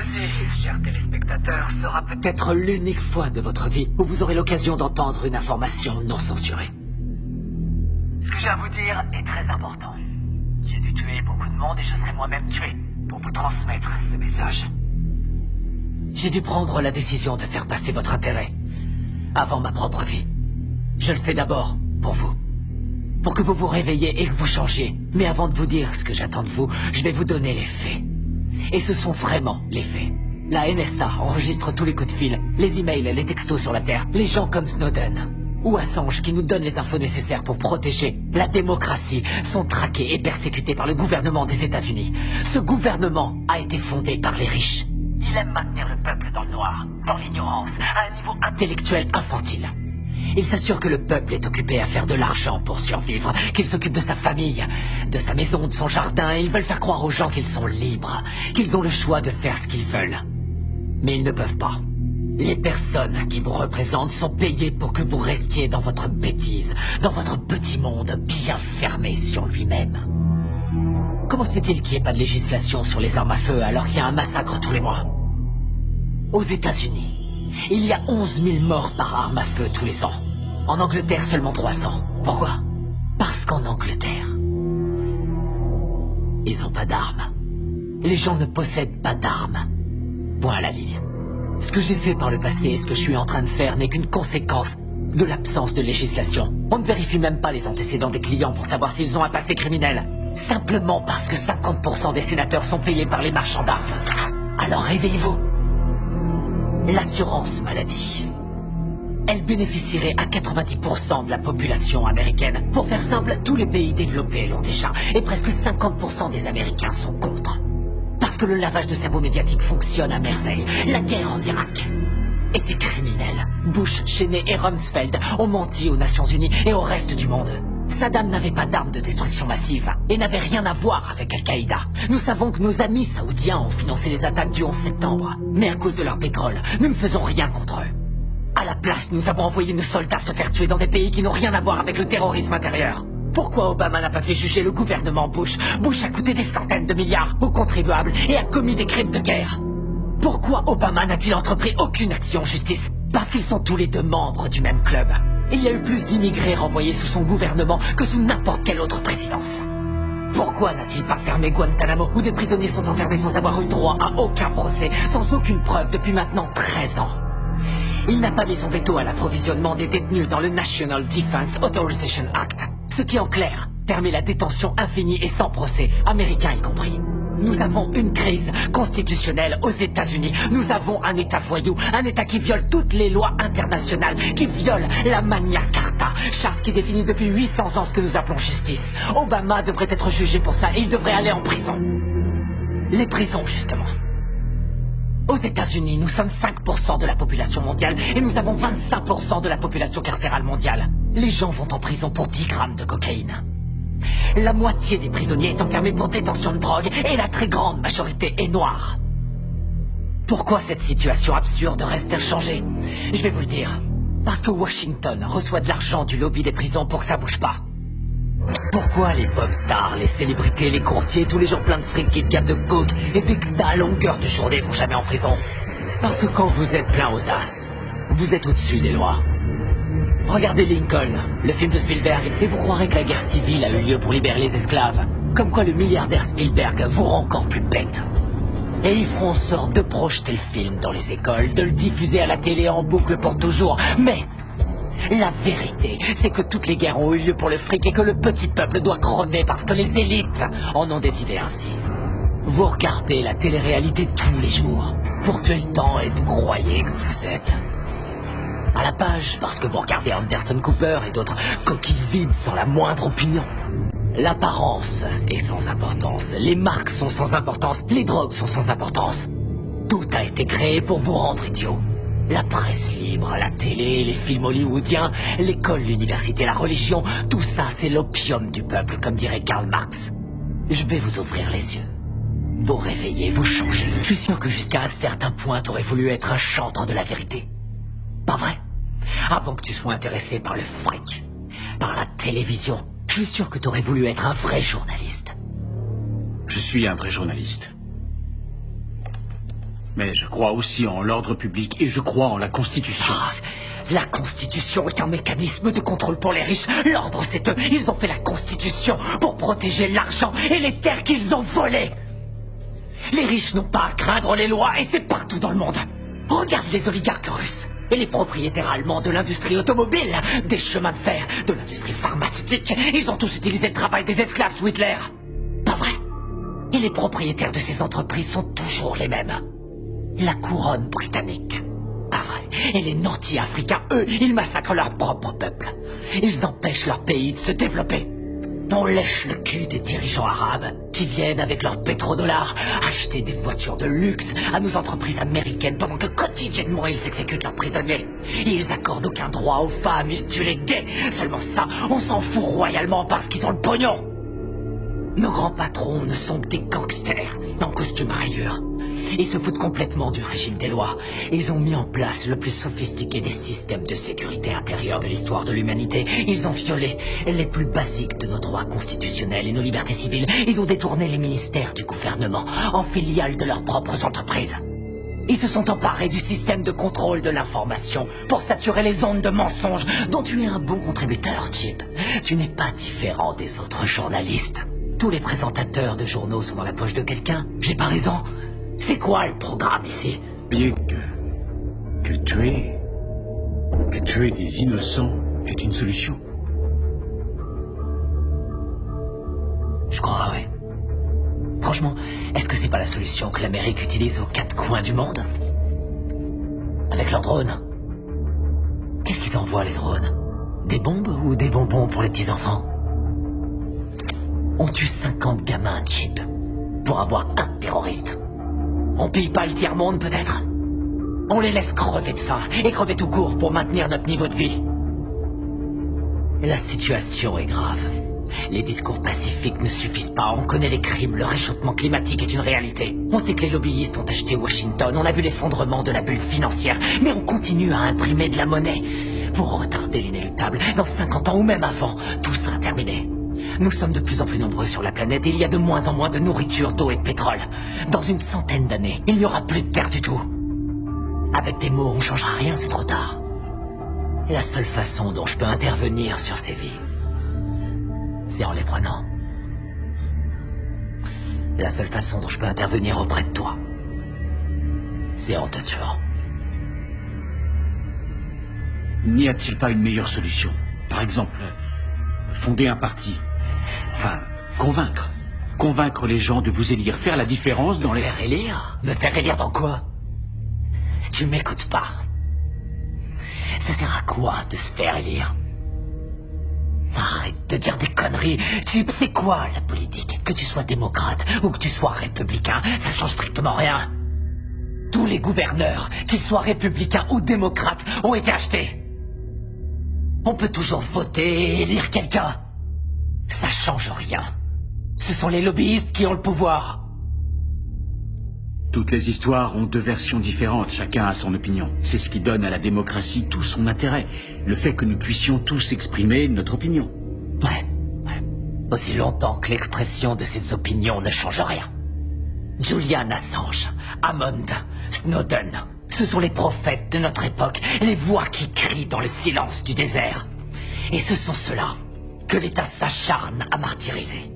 Ceci, chers téléspectateurs, sera peut-être l'unique fois de votre vie où vous aurez l'occasion d'entendre une information non censurée. Ce que j'ai à vous dire est très important. J'ai dû tuer beaucoup de monde et je serai moi-même tué pour vous transmettre ce message. J'ai dû prendre la décision de faire passer votre intérêt avant ma propre vie. Je le fais d'abord pour vous. Pour que vous vous réveilliez et que vous changiez. Mais avant de vous dire ce que j'attends de vous, je vais vous donner les faits. Et ce sont vraiment les faits. La NSA enregistre tous les coups de fil, les emails, les textos sur la Terre, les gens comme Snowden ou Assange qui nous donnent les infos nécessaires pour protéger la démocratie sont traqués et persécutés par le gouvernement des États-Unis. Ce gouvernement a été fondé par les riches. Il aime maintenir le peuple dans le noir, dans l'ignorance, à un niveau intellectuel infantile. Il s'assure que le peuple est occupé à faire de l'argent pour survivre, qu'il s'occupe de sa famille, de sa maison, de son jardin, et ils veulent faire croire aux gens qu'ils sont libres, qu'ils ont le choix de faire ce qu'ils veulent. Mais ils ne peuvent pas. Les personnes qui vous représentent sont payées pour que vous restiez dans votre bêtise, dans votre petit monde bien fermé sur lui-même. Comment se fait-il qu'il n'y ait pas de législation sur les armes à feu alors qu'il y a un massacre tous les mois? Aux États-Unis, il y a 11 000 morts par arme à feu tous les ans. En Angleterre, seulement 300. Pourquoi? Parce qu'en Angleterre, ils n'ont pas d'armes. Les gens ne possèdent pas d'armes. Point à la ligne. Ce que j'ai fait par le passé et ce que je suis en train de faire n'est qu'une conséquence de l'absence de législation. On ne vérifie même pas les antécédents des clients pour savoir s'ils ont un passé criminel. Simplement parce que 50% des sénateurs sont payés par les marchands d'armes. Alors réveillez-vous. L'assurance maladie. Elle bénéficierait à 90% de la population américaine. Pour faire simple, tous les pays développés l'ont déjà. Et presque 50% des Américains sont contre. Parce que le lavage de cerveau médiatique fonctionne à merveille. La guerre en Irak était criminelle. Bush, Cheney et Rumsfeld ont menti aux Nations Unies et au reste du monde. Saddam n'avait pas d'armes de destruction massive et n'avait rien à voir avec Al-Qaïda. Nous savons que nos amis saoudiens ont financé les attaques du 11 septembre. Mais à cause de leur pétrole, nous ne faisons rien contre eux. À la place, nous avons envoyé nos soldats se faire tuer dans des pays qui n'ont rien à voir avec le terrorisme intérieur. Pourquoi Obama n'a pas fait juger le gouvernement Bush? Bush a coûté des centaines de milliards aux contribuables et a commis des crimes de guerre. Pourquoi Obama n'a-t-il entrepris aucune action en justice? Parce qu'ils sont tous les deux membres du même club. Il y a eu plus d'immigrés renvoyés sous son gouvernement que sous n'importe quelle autre présidence. Pourquoi n'a-t-il pas fermé Guantanamo, où des prisonniers sont enfermés sans avoir eu droit à aucun procès, sans aucune preuve depuis maintenant 13 ans? Il n'a pas mis son veto à l'approvisionnement des détenus dans le National Defense Authorization Act, ce qui en clair permet la détention infinie et sans procès, américains y compris. Nous avons une crise constitutionnelle aux États-Unis. Nous avons un État voyou, un État qui viole toutes les lois internationales, qui viole la Magna Carta, charte qui définit depuis 800 ans ce que nous appelons justice. Obama devrait être jugé pour ça et il devrait aller en prison. Les prisons, justement. Aux États-Unis, nous sommes 5% de la population mondiale et nous avons 25% de la population carcérale mondiale. Les gens vont en prison pour 10 grammes de cocaïne. La moitié des prisonniers est enfermée pour détention de drogue et la très grande majorité est noire. Pourquoi cette situation absurde reste inchangée? Je vais vous le dire. Parce que Washington reçoit de l'argent du lobby des prisons pour que ça bouge pas. Pourquoi les pop stars, les célébrités, les courtiers, tous les gens pleins de fric qui se gavent de coke et d'exta à longueur de journée vont jamais en prison? Parce que quand vous êtes plein aux as, vous êtes au-dessus des lois. Regardez Lincoln, le film de Spielberg, et vous croirez que la guerre civile a eu lieu pour libérer les esclaves. Comme quoi le milliardaire Spielberg vous rend encore plus bête. Et ils feront en sorte de projeter le film dans les écoles, de le diffuser à la télé en boucle pour toujours. Mais la vérité, c'est que toutes les guerres ont eu lieu pour le fric et que le petit peuple doit crever parce que les élites en ont décidé ainsi. Vous regardez la télé-réalité tous les jours pour tuer le temps et vous croyez que vous êtes à la page parce que vous regardez Anderson Cooper et d'autres coquilles vides sans la moindre opinion. L'apparence est sans importance, les marques sont sans importance, les drogues sont sans importance. Tout a été créé pour vous rendre idiot. La presse libre, la télé, les films hollywoodiens, l'école, l'université, la religion, tout ça c'est l'opium du peuple, comme dirait Karl Marx. Je vais vous ouvrir les yeux. Vous réveiller, vous changer. Je suis sûr que jusqu'à un certain point t'aurais voulu être un chantre de la vérité. Pas vrai? Avant que tu sois intéressé par le fric, par la télévision, je suis sûr que t'aurais voulu être un vrai journaliste. Je suis un vrai journaliste. Mais je crois aussi en l'ordre public et je crois en la Constitution. Ah, la Constitution est un mécanisme de contrôle pour les riches. L'ordre, c'est eux. Ils ont fait la Constitution pour protéger l'argent et les terres qu'ils ont volées. Les riches n'ont pas à craindre les lois et c'est partout dans le monde. Regarde les oligarques russes et les propriétaires allemands de l'industrie automobile, des chemins de fer, de l'industrie pharmaceutique. Ils ont tous utilisé le travail des esclaves sous Hitler. Pas vrai? Et les propriétaires de ces entreprises sont toujours les mêmes. La couronne britannique. Pas vrai. Et les nantis africains, eux, ils massacrent leur propre peuple. Ils empêchent leur pays de se développer. On lèche le cul des dirigeants arabes qui viennent avec leurs pétrodollars acheter des voitures de luxe à nos entreprises américaines pendant que quotidiennement ils exécutent leurs prisonniers. Ils accordent aucun droit aux femmes, ils tuent les gays. Seulement ça, on s'en fout royalement parce qu'ils ont le pognon. Nos grands patrons ne sont que des gangsters en costume à rayures. Ils se foutent complètement du régime des lois. Ils ont mis en place le plus sophistiqué des systèmes de sécurité intérieure de l'histoire de l'humanité. Ils ont violé les plus basiques de nos droits constitutionnels et nos libertés civiles. Ils ont détourné les ministères du gouvernement en filiales de leurs propres entreprises. Ils se sont emparés du système de contrôle de l'information pour saturer les ondes de mensonges dont tu es un bon contributeur, Chip. Tu n'es pas différent des autres journalistes. Tous les présentateurs de journaux sont dans la poche de quelqu'un. J'ai pas raison. C'est quoi le programme ici? Bien que tuer des innocents est une solution. Je crois, oui. Franchement, est-ce que c'est pas la solution que l'Amérique utilise aux quatre coins du monde? Avec leurs drones. Qu'est-ce qu'ils envoient, les drones? Des bombes ou des bonbons pour les petits-enfants? On tue 50 gamins, Chip, pour avoir un terroriste. On pille pas le tiers-monde, peut-être? On les laisse crever de faim, et crever tout court pour maintenir notre niveau de vie. La situation est grave. Les discours pacifiques ne suffisent pas, on connaît les crimes, le réchauffement climatique est une réalité. On sait que les lobbyistes ont acheté Washington, on a vu l'effondrement de la bulle financière, mais on continue à imprimer de la monnaie. Pour retarder l'inéluctable, dans 50 ans ou même avant, tout sera terminé. Nous sommes de plus en plus nombreux sur la planète et il y a de moins en moins de nourriture, d'eau et de pétrole. Dans une centaine d'années, il n'y aura plus de terre du tout. Avec des mots, on ne changera rien, c'est trop tard. La seule façon dont je peux intervenir sur ces vies, c'est en les prenant. La seule façon dont je peux intervenir auprès de toi, c'est en te tuant. N'y a-t-il pas une meilleure solution? Par exemple, fonder un parti. Enfin, convaincre les gens de vous élire, faire la différence dans les... Me faire élire? Me faire élire dans quoi? Tu m'écoutes pas. Ça sert à quoi de se faire élire? Arrête de dire des conneries. Chip, c'est quoi la politique? Que tu sois démocrate ou que tu sois républicain, ça change strictement rien. Tous les gouverneurs, qu'ils soient républicains ou démocrates, ont été achetés. On peut toujours voter et élire quelqu'un. Ça change rien. Ce sont les lobbyistes qui ont le pouvoir. Toutes les histoires ont deux versions différentes, chacun a son opinion. C'est ce qui donne à la démocratie tout son intérêt. Le fait que nous puissions tous exprimer notre opinion. Ouais. Aussi longtemps que l'expression de ces opinions ne change rien. Julian Assange, Hammond, Snowden, ce sont les prophètes de notre époque, les voix qui crient dans le silence du désert. Et ce sont ceux-là que l'État s'acharne à martyriser.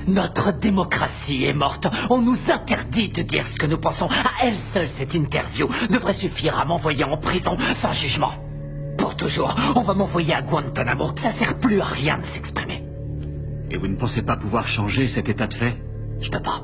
Notre démocratie est morte. On nous interdit de dire ce que nous pensons. À elle seule, cette interview devrait suffire à m'envoyer en prison sans jugement. Pour toujours, on va m'envoyer à Guantanamo. Ça sert plus à rien de s'exprimer. Et vous ne pensez pas pouvoir changer cet état de fait? Je peux pas.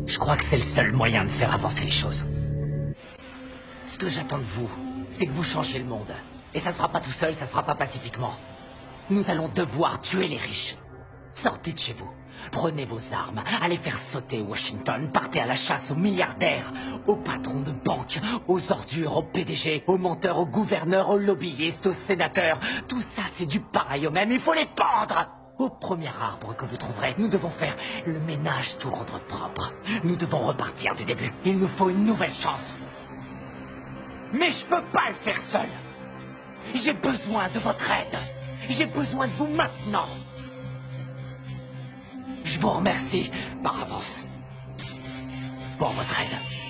Je crois que c'est le seul moyen de faire avancer les choses. Ce que j'attends de vous, c'est que vous changez le monde. Et ça se fera pas tout seul, ça se fera pas pacifiquement. Nous allons devoir tuer les riches. Sortez de chez vous. Prenez vos armes. Allez faire sauter Washington. Partez à la chasse aux milliardaires, aux patrons de banques, aux ordures, aux PDG, aux menteurs, aux gouverneurs, aux lobbyistes, aux sénateurs. Tout ça, c'est du pareil au même. Il faut les pendre. Au premier arbre que vous trouverez, nous devons faire le ménage, tout rendre propre. Nous devons repartir du début. Il nous faut une nouvelle chance. Mais je peux pas le faire seul. J'ai besoin de votre aide. J'ai besoin de vous maintenant. Je vous remercie par avance pour votre aide.